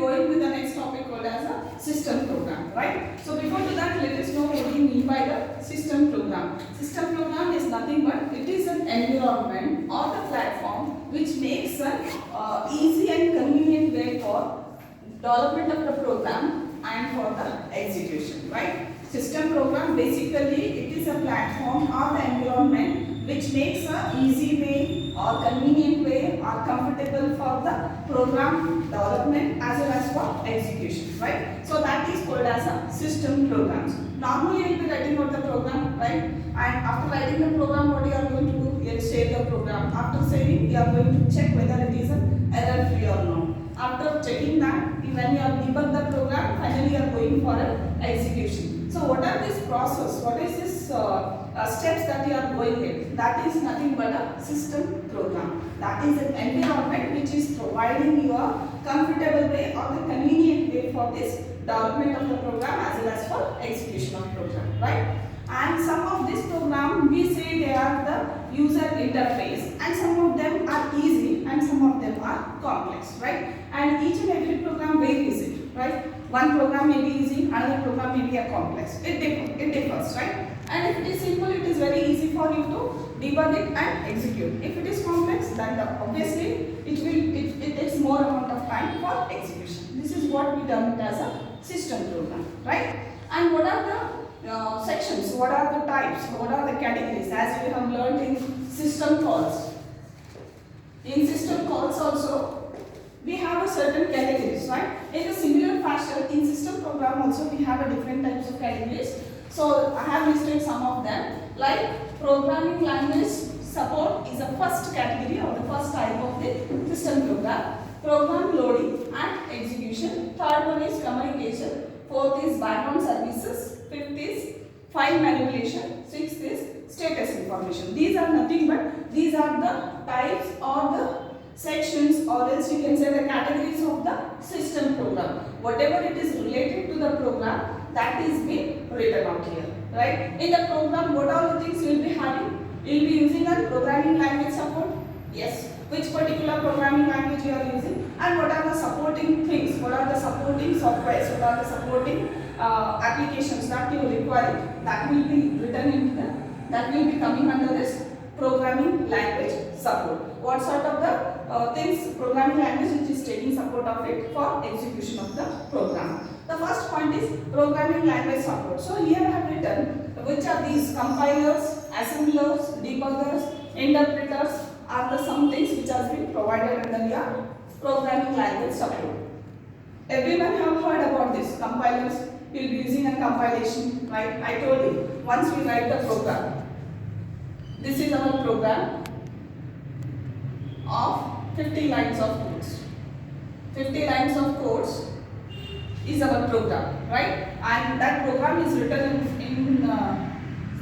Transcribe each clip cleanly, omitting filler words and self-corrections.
going with the next topic called as a system program, right? So before to that, let us know what we mean by the system program. System program is nothing but it is an environment or the platform which makes an easy and convenient way for development of the program and for the execution, right? System program basically it is a platform or the environment which makes a easy way or convenient way or comfortable for the program development as well as for execution, right? So that is called as a system programs. Normally you will be writing out the program, right? And after writing the program, what you are going to do? You will save the program. After saving, you are going to check whether it is an error free or not. After checking that, when you are debug the program, finally you are going for an execution. So what are this process? What is this steps that you are going with? That is nothing but a system program. That is an environment which is providing you a comfortable way or the convenient way for this development of the program as well as for execution of program, right? And some of this program we say they are the user interface, and some of them are easy and some of them are complex, right? And each and every program varies it, right? One program may be easy, another program may be a complex. It differs, right? And if it is simple, it is very easy for you to debug it and execute. If it is complex, then obviously it takes more amount of time for execution. This is what we term it as a system program, right? And what are the sections? What are the types? What are the categories? As we have learned in system calls. In system calls also, we have a certain categories, right? In a similar fashion, in system program also we have a different types of categories. So I have listed some of them. Like programming language support is the first category or the first type of the system program. Program loading and execution. Third one is communication. Fourth is background services. Fifth is file manipulation. Sixth is status information. These are nothing but these are the types or the sections, or else you can say the categories of the system program. Whatever it is related to the program, that is being written out here, right? In the program, what are the things you will be having? You will be using a programming language support. Yes. Which particular programming language you are using, and what are the supporting things? What are the supporting softwares? What are the supporting applications that you require? That will be written into that will be coming under this programming language support. What sort of the things programming language which is taking support of it for execution of the program. The first point is programming language support. So here I have written which are these compilers, assemblers, debuggers, interpreters are the some things which has been provided under the programming language support. Everyone have heard about this. Compilers will be using a compilation, right? I told you once we write the program. This is our program of 50 lines of codes. 50 lines of codes is our program, right? And that program is written in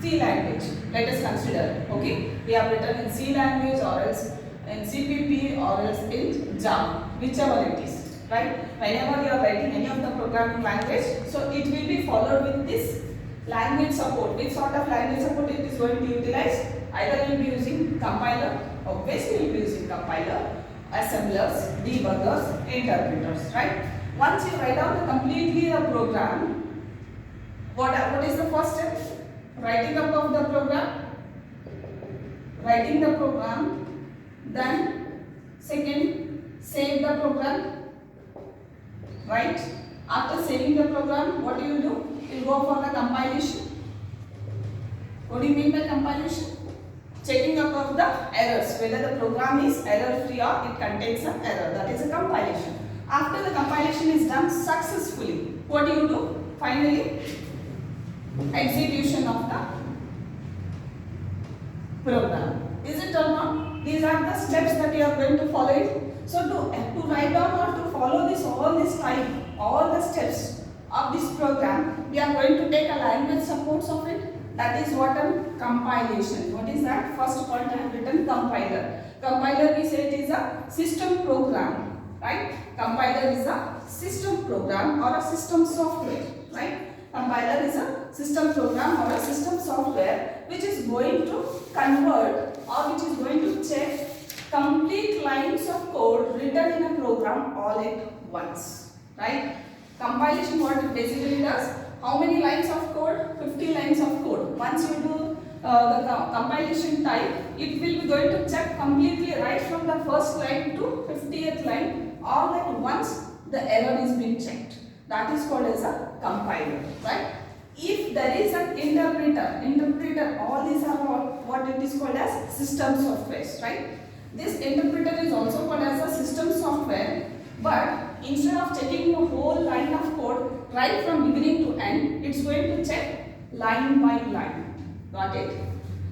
C language. Let us consider, okay? We have written in C language or else in CPP or else in Java, whichever it is, right? Whenever you are writing any of the programming language, so it will be followed with this language support. Which sort of language support it is going to utilize? Either you will be using compiler, obviously you will be using compiler, assemblers, debuggers, interpreters, right? Once you write out completely the program, what is the first step? Writing up of the program, writing the program, then second, save the program, right? After saving the program, what you will do? You will go for the compilation. What do you mean by compilation? Checking up of the errors, whether the program is error free or it contains an error. That is a compilation. After the compilation is done successfully, what do you do? Finally, execution of the program. Is it or not? These are the steps that you are going to follow it. So to write down or to follow all the steps of this program, we are going to take a language supports of it. That is what a compilation. What is that? First point I have written compiler. Compiler we say it is a system program, right? Compiler is a system program or a system software, right? Compiler is a system program or a system software which is going to convert or which is going to check complete lines of code written in a program all at once, right? Compilation what it basically does, how many lines of code? 50 lines of code. Once you do the compilation type, it will be going to check completely right from the first line to 50th line all at once the error is being checked. That is called as a compiler, right? If there is an interpreter, all these are what it is called as system software, right? This interpreter is also called as a system software, but instead of checking the whole line of code right from beginning to end, it's going to check line by line. Got it?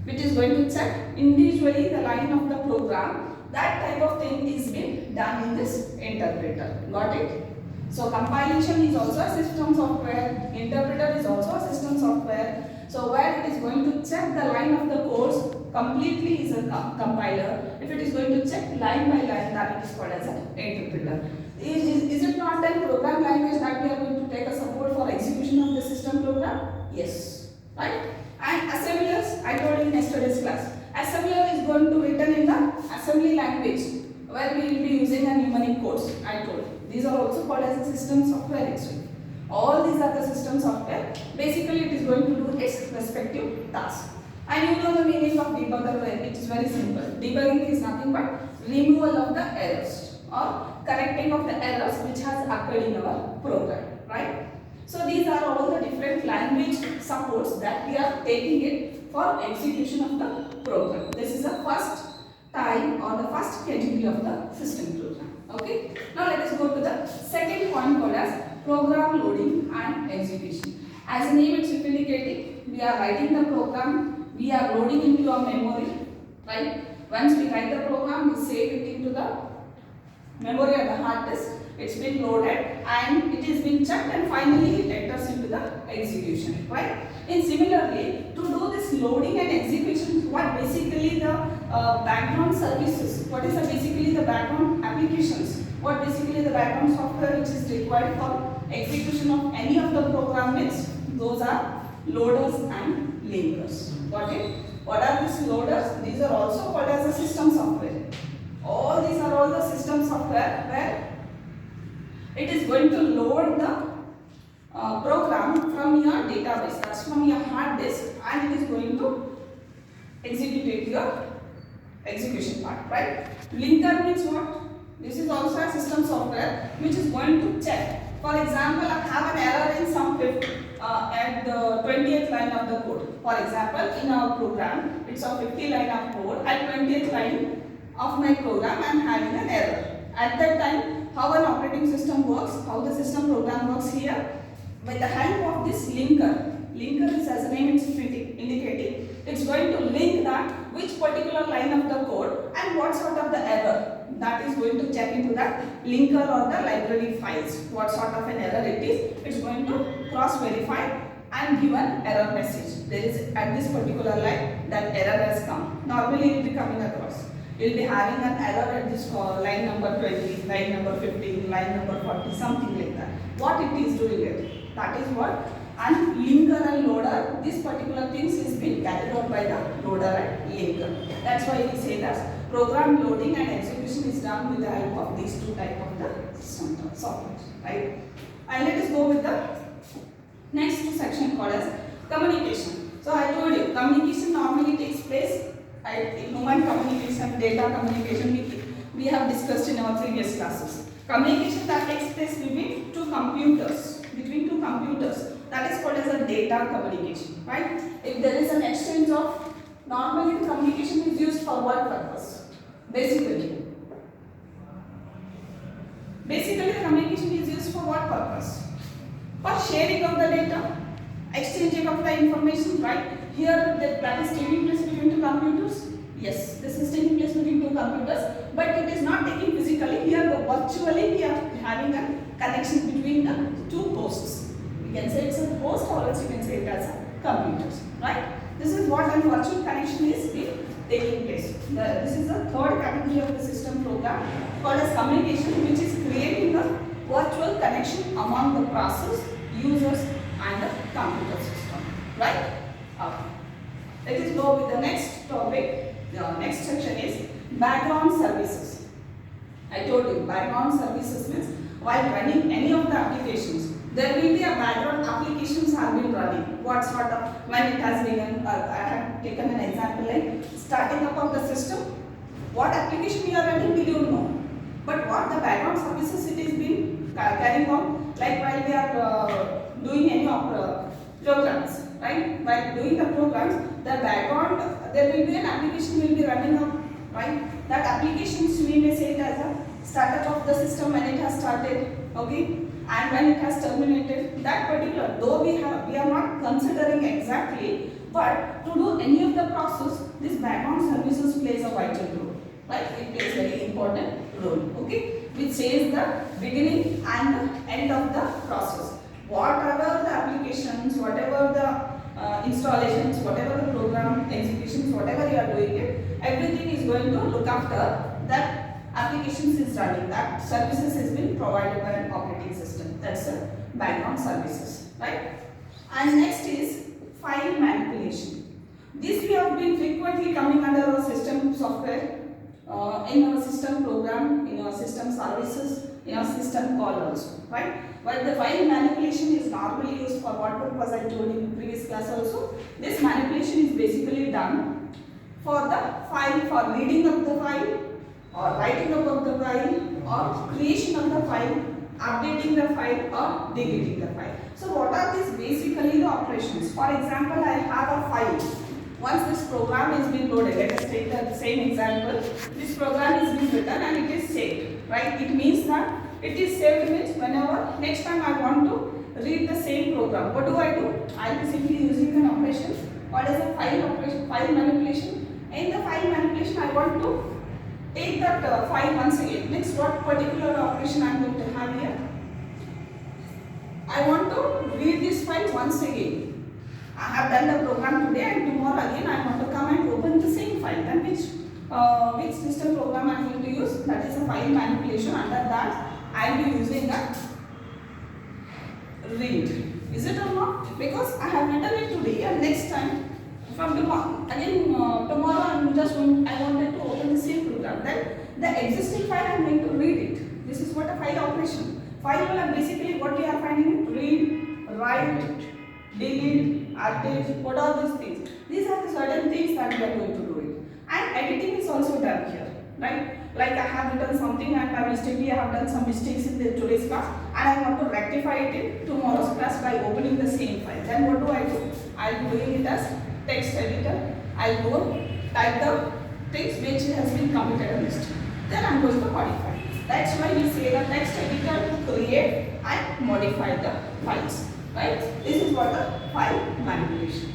Which is going to check individually the line of the program. That type of thing is being done in this interpreter. Got it? So compilation is also a system software, interpreter is also a system software. So where it is going to check the line of the codes completely is a compiler. If it is going to check line by line, then it is called as an interpreter. Is it not then program language that we are going to take a support for execution of the system program? Yes. Right? And assemblers, I told in yesterday's class. Assembler is going to be written in the assembly language where we will be using a numeric codes. I told you. These are also called as a system software actually. All these are the system software. Basically, it is going to do its respective task. And you know the meaning of debugger, it is very simple. Debugging is nothing but removal of the errors or correcting of the errors which has occurred in our program, right? So these are all the different language supports that we are taking it for execution of the program. This is the first type or the first category of the system program. Okay. Now let us go to the second point called as program loading and execution. As the name is indicating, we are writing the program, we are loading into our memory, right? Once we write the program, we save it into the memory or the hard disk. It's been loaded and it is being checked and finally it enters into the execution, right? And similarly, to do this loading and execution, what basically the background services, what is basically the background applications, what basically the background software which is required for execution of any of the program is, those are loaders and linkers. Got it? What are these loaders? These are also called as a system software. All these are all the system software where it is going to load the program from your database, that's from your hard disk, and it is going to execute your execution part, right? Linker means what? This is also a system software which is going to check. For example, I have an error in some at the 20th line of the code. For example, in our program, it's a 50 line of code. At 20th line of my program, I am having an error. At that time, how an operating system works, how the system program works here, with the help of this linker. Linker is, as the name is indicating, it's going to link that which particular line of the code and what sort of the error. That is going to check into that linker or the library files. What sort of an error it is, it's going to cross verify and give an error message. There is at this particular line that error has come. Normally it will be coming across. You will be having an error at this line number 20, line number 15, line number 40, something like that. What it is doing it? That is what. And linker and loader, this particular things is being carried out by the loader and linker. That's why we say that program loading and execution is done with the help of these two types of the system software, right? And let us go with the next section called as communication. So I told you, communication normally takes place in human communication, data communication, we have discussed in our previous classes. Communication that takes place between two computers, that is called as a data communication, right? If there is an exchange of, normally communication is used for what purpose? Basically communication is used for what purpose? For sharing of the data, exchanging of the information, right? Here that is taking place between two computers. Yes, this is taking place between two computers, but it is not taking physically. Here virtually we are having a connection between the two hosts. You can say it's a host or else you can say it as a computers, right? This is what a virtual connection is taking place. This is the third category of the system program called as communication, which is creating a virtual connection among the process, users and the computer system, right? Okay. Let us go with the next topic. The next section is background services. I told you background services means while running any of the applications, there will be a background applications have been running. What sort of, when it has begun, I have taken an example like starting up of the system. What application we are running, we don't know. But what the background services it is being carrying on, like while we are doing any of programs, right? While doing the programs, the background, there will be an application will be running up, right? That applications we may say it as a startup of the system when it has started, okay? And when it has terminated, that particular, though we are not considering exactly, but to do any of the process, this background services plays a vital role, right? It plays very important role, okay? Which says the beginning and the end of the process. Whatever the applications, whatever the installations, whatever the program executions, whatever you are doing it, everything is going to look after that applications is running, that services has been provided by an operating system. That's a background services, right? And next is file manipulation. This we have been frequently coming under our system software, in our system program, in our system services, in our system call also, right? But the file manipulation is normally used for what purpose I told in the previous class also. This manipulation is basically done for the file, for reading of the file, or writing about the file, or creation of the file, updating the file, or deleting the file. So what are these basically the operations? For example, I have a file. Once this program is being loaded, let us take the same example. This program is being written and it is saved, right? It means that it is saved means whenever next time I want to read the same program, what do? I will be simply using an operation. What is a file operation? File manipulation. In the file manipulation, I want to take that file once again. Next, what particular operation I am going to have here? I want to read this file once again. I have done the program today and tomorrow again I want to come and open the same file. Then which system program I am going to use? That is a file manipulation. Under that I will be using a read. Is it or not? Because I have written it today and next time from tomorrow again tomorrow I wanted to open the same program. Then the existing file I am going to read it. This is what a file operation. File will basically what we are finding it: read, write, delete, update. What are these things? These are the certain things that we are going to do it. And editing is also done here, right? Like I have written something and by mistakenly I have done some mistakes in the today's class and I want to rectify it in tomorrow's class by opening the same file. Then what do? I will be doing it as text editor. I will go type the things which has been committed a mistake. Then I am going to modify. That's why we say the text editor to create and modify the files, right? This is what the file manipulation.